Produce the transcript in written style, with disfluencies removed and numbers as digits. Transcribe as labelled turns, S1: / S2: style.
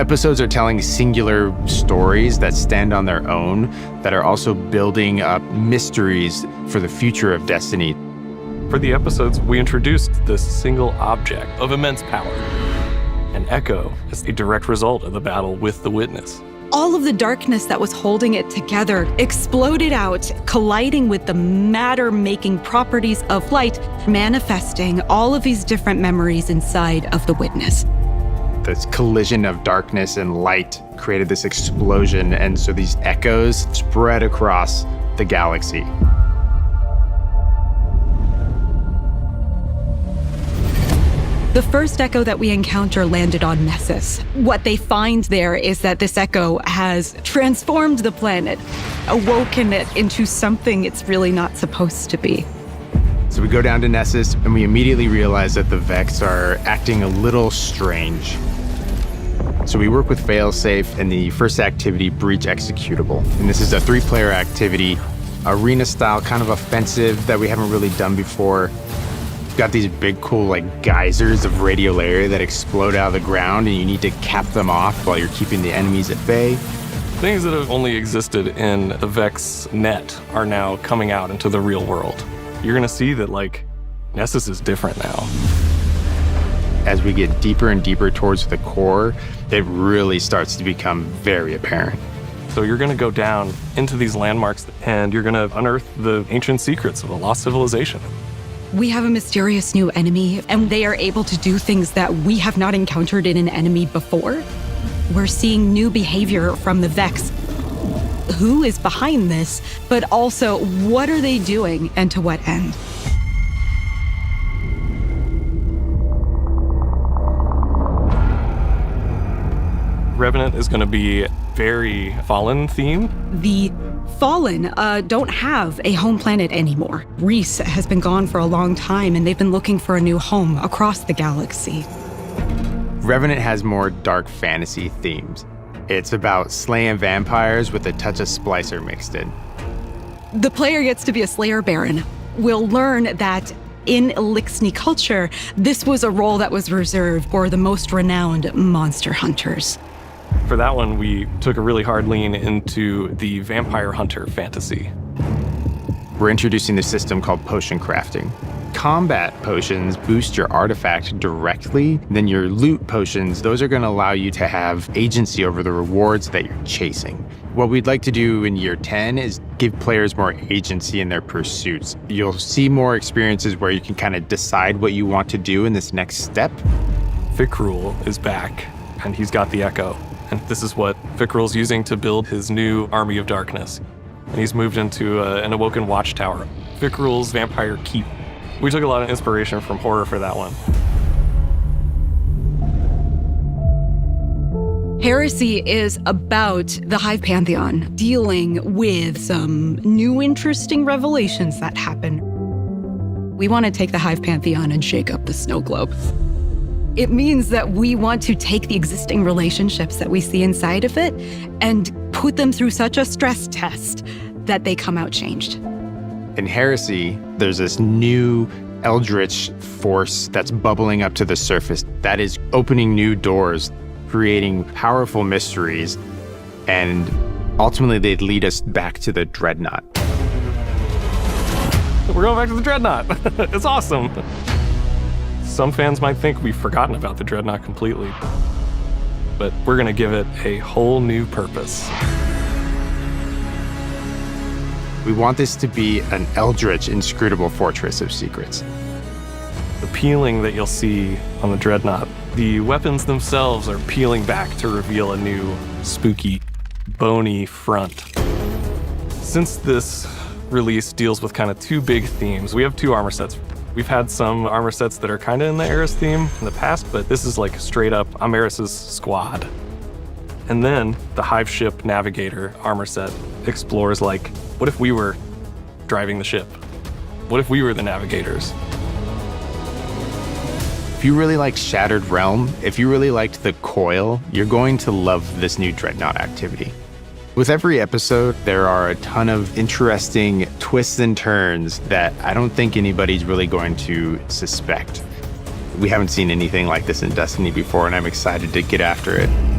S1: Episodes are telling singular stories that stand on their own, that are also building up mysteries for the future of Destiny.
S2: For the episodes, we introduced this single object of immense power. An echo is a direct result of the battle with the witness.
S3: All of the darkness that was holding it together exploded out, colliding with the matter-making properties of light, manifesting all of these different memories inside of the witness.
S1: This collision of darkness and light created this explosion, and so these echoes spread across the galaxy.
S3: The first echo that we encounter landed on Nessus. What they find there is that this echo has transformed the planet, awoken it into something it's really not supposed to be.
S1: So we go down to Nessus, and we immediately realize that the Vex are acting a little strange. So we work with Failsafe and the first activity, Breach Executable. And this is a 3-player activity, arena style, kind of offensive that we haven't really done before. Got these big, cool, like geysers of radiolaria that explode out of the ground, and you need to cap them off while you're keeping the enemies at bay.
S2: Things that have only existed in the Vex net are now coming out into the real world. You're gonna see that, like, Nessus is different now.
S1: As we get deeper and deeper towards the core, it really starts to become very apparent.
S2: So you're gonna go down into these landmarks, and you're gonna unearth the ancient secrets of a lost civilization.
S3: We have a mysterious new enemy, and they are able to do things that we have not encountered in an enemy before. We're seeing new behavior from the Vex. Who is behind this, but also what are they doing and to what end?
S2: Revenant is gonna be very Fallen themed.
S3: The Fallen don't have a home planet anymore. Reese has been gone for a long time, and they've been looking for a new home across the galaxy.
S1: Revenant has more dark fantasy themes. It's about slaying vampires with a touch of Splicer mixed in.
S3: The player gets to be a Slayer Baron. We'll learn that in Elixni culture, this was a role that was reserved for the most renowned monster hunters.
S2: For that one, we took a really hard lean into the vampire hunter fantasy.
S1: We're introducing the system called potion crafting. Combat potions boost your artifact directly, then your loot potions, those are going to allow you to have agency over the rewards that you're chasing. What we'd like to do in year 10 is give players more agency in their pursuits. You'll see more experiences where you can kind of decide what you want to do in this next step.
S2: Fikrul is back, and he's got the Echo. And this is what Fikrul's using to build his new army of darkness. And he's moved into an awoken watchtower. Fikrul's Vampire Keep. We took a lot of inspiration from horror for that one.
S3: Heresy is about the Hive Pantheon, dealing with some new interesting revelations that happen. We want to take the Hive Pantheon and shake up the snow globe. It means that we want to take the existing relationships that we see inside of it and put them through such a stress test that they come out changed.
S1: In Heresy, there's this new eldritch force that's bubbling up to the surface that is opening new doors, creating powerful mysteries, and ultimately they'd lead us back to the Dreadnought.
S2: We're going back to the Dreadnought. It's awesome. Some fans might think we've forgotten about the Dreadnought completely, but we're going to give it a whole new purpose.
S1: We want this to be an eldritch, inscrutable fortress of secrets.
S2: The peeling that you'll see on the Dreadnought, the weapons themselves are peeling back to reveal a new, spooky, bony front. Since this release deals with kind of two big themes, we have two armor sets. We've had some armor sets that are kind of in the Eris theme in the past, but this is like straight up, I'm Eris's squad. And then the Hive Ship Navigator armor set explores like, what if we were driving the ship? What if we were the navigators?
S1: If you really liked Shattered Realm, if you really liked the Coil, you're going to love this new Dreadnought activity. With every episode, there are a ton of interesting twists and turns that I don't think anybody's really going to suspect. We haven't seen anything like this in Destiny before, and I'm excited to get after it.